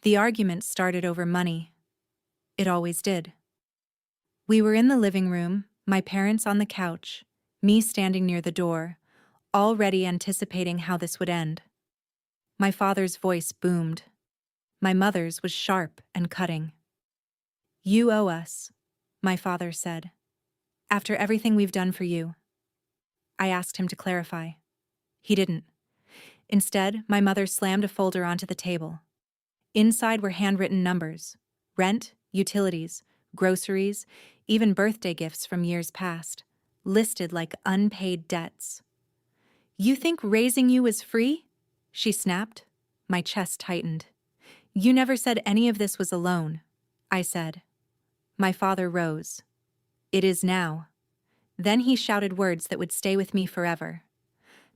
The argument started over money. It always did. We were in the living room, my parents on the couch, me standing near the door, already anticipating how this would end. My father's voice boomed. My mother's was sharp and cutting. "You owe us," my father said. "After everything we've done for you." I asked him to clarify. He didn't. Instead, my mother slammed a folder onto the table. Inside were handwritten numbers: rent, utilities, groceries, even birthday gifts from years past, listed like unpaid debts. "You think raising you is free?" she snapped. My chest tightened. "You never said any of this was a loan," I said. My father rose. "It is now." Then he shouted words that would stay with me forever.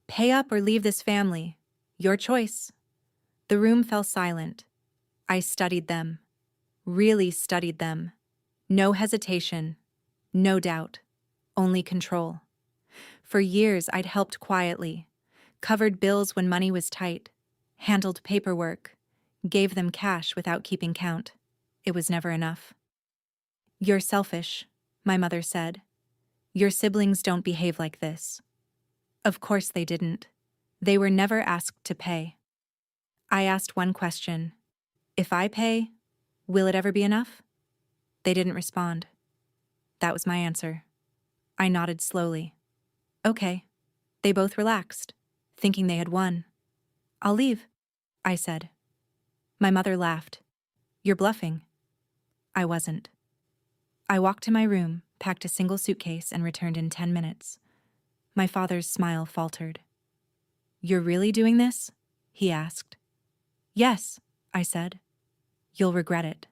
"Pay up or leave this family. Your choice." The room fell silent. I studied them. Really studied them. No hesitation. No doubt. Only control. For years I'd helped quietly, covered bills when money was tight, handled paperwork, gave them cash without keeping count. It was never enough. "You're selfish," my mother said. "Your siblings don't behave like this." Of course they didn't. They were never asked to pay. I asked one question. "If I pay, will it ever be enough?" They didn't respond. That was my answer. I nodded slowly. "Okay." They both relaxed, thinking they had won. "I'll leave," I said. My mother laughed. "You're bluffing." I wasn't. I walked to my room, packed a single suitcase, and returned in 10 minutes. My father's smile faltered. "You're really doing this?" he asked. "Yes," I said. "You'll regret it,"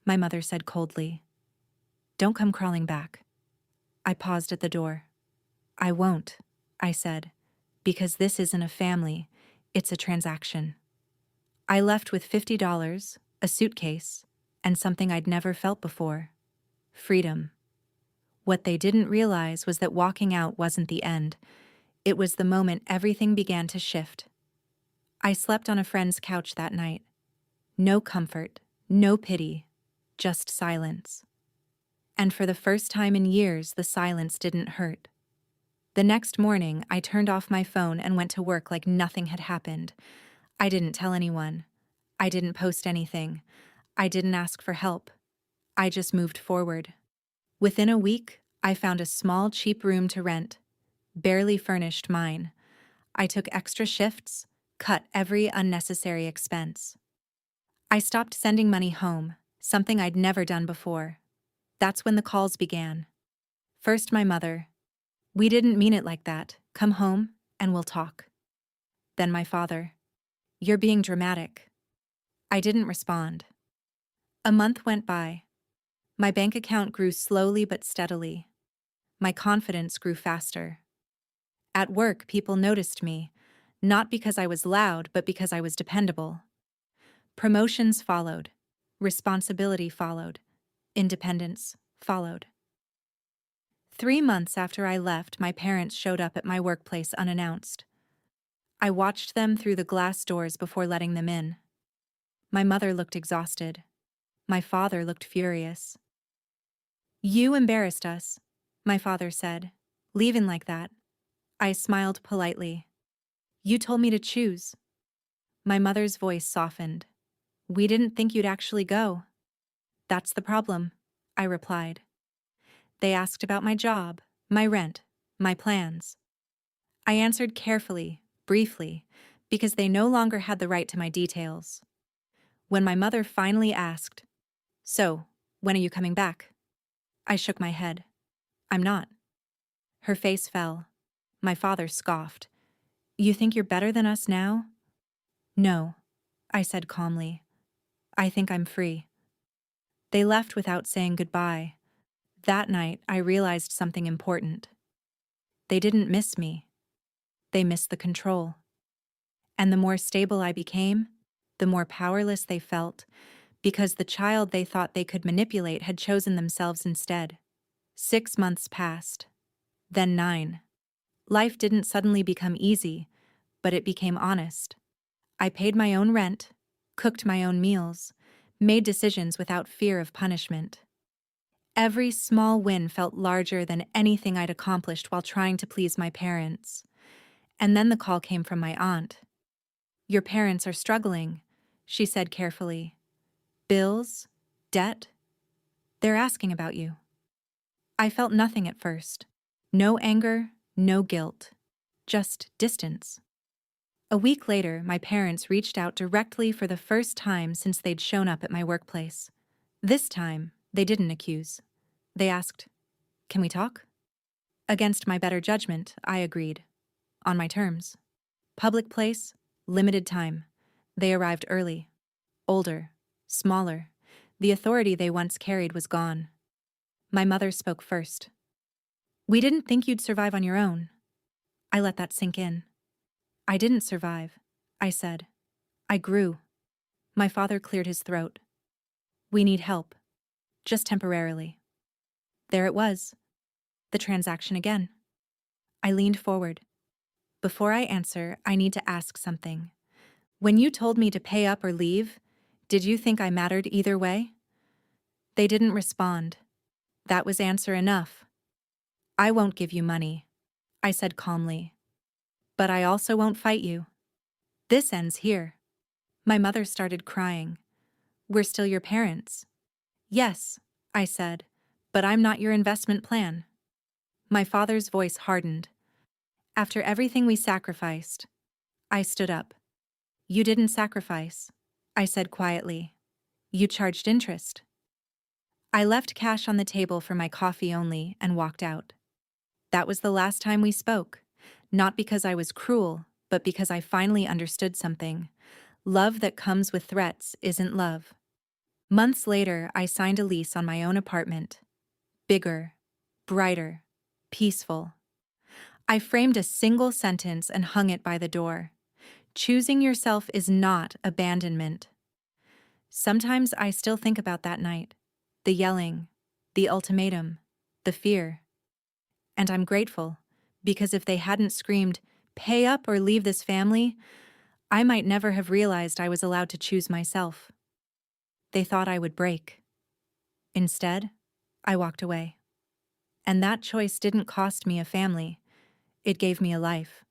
my mother said coldly. "Don't come crawling back." I paused at the door. "I won't," I said, "because this isn't a family, it's a transaction." I left with $50, a suitcase, and something I'd never felt before: freedom. What they didn't realize was that walking out wasn't the end. It was the moment everything began to shift. I slept on a friend's couch that night. No comfort, no pity, just silence. And for the first time in years, the silence didn't hurt. The next morning, I turned off my phone and went to work like nothing had happened. I didn't tell anyone. I didn't post anything. I didn't ask for help. I just moved forward. Within a week, I found a small, cheap room to rent. Barely furnished mine. I took extra shifts, cut every unnecessary expense. I stopped sending money home, something I'd never done before. That's when the calls began. First my mother. "We didn't mean it like that. Come home, and we'll talk." Then my father. "You're being dramatic." I didn't respond. A month went by. My bank account grew slowly but steadily. My confidence grew faster. At work, people noticed me, not because I was loud, but because I was dependable. Promotions followed. Responsibility followed. Independence followed. 3 months after I left, my parents showed up at my workplace unannounced. I watched them through the glass doors before letting them in. My mother looked exhausted. My father looked furious. "You embarrassed us," my father said, "leaving like that." I smiled politely. "You told me to choose." My mother's voice softened. "We didn't think you'd actually go." "That's the problem," I replied. They asked about my job, my rent, my plans. I answered carefully, briefly, because they no longer had the right to my details. When my mother finally asked, "So, when are you coming back?" I shook my head. "I'm not." Her face fell. My father scoffed. "You think you're better than us now?" "No," I said calmly. "I think I'm free." They left without saying goodbye. That night, I realized something important. They didn't miss me. They missed the control. And the more stable I became, the more powerless they felt, because the child they thought they could manipulate had chosen themselves instead. 6 months passed. Then 9. Life didn't suddenly become easy, but it became honest. I paid my own rent, cooked my own meals, made decisions without fear of punishment. Every small win felt larger than anything I'd accomplished while trying to please my parents. And then the call came from my aunt. "Your parents are struggling," she said carefully. "Bills? Debt? They're asking about you." I felt nothing at first. No anger, no guilt. Just distance. A week later, my parents reached out directly for the first time since they'd shown up at my workplace. This time, they didn't accuse. They asked, "Can we talk?" Against my better judgment, I agreed. On my terms. Public place, limited time. They arrived early. Older. Smaller. The authority they once carried was gone. My mother spoke first. "We didn't think you'd survive on your own." I let that sink in. "I didn't survive," I said. "I grew." My father cleared his throat. "We need help. Just temporarily." There it was. The transaction again. I leaned forward. "Before I answer, I need to ask something. When you told me to pay up or leave, did you think I mattered either way?" They didn't respond. That was answer enough. "I won't give you money," I said calmly. "But I also won't fight you. This ends here." My mother started crying. "We're still your parents." "Yes," I said, "but I'm not your investment plan." My father's voice hardened. "After everything we sacrificed." I stood up. "You didn't sacrifice," I said quietly. "You charged interest." I left cash on the table for my coffee only and walked out. That was the last time we spoke, not because I was cruel, but because I finally understood something. Love that comes with threats isn't love. Months later, I signed a lease on my own apartment. Bigger, brighter, peaceful. I framed a single sentence and hung it by the door. "Choosing yourself is not abandonment." Sometimes I still think about that night. The yelling, the ultimatum, the fear. And I'm grateful, because if they hadn't screamed, "Pay up or leave this family," I might never have realized I was allowed to choose myself. They thought I would break. Instead, I walked away. And that choice didn't cost me a family. It gave me a life.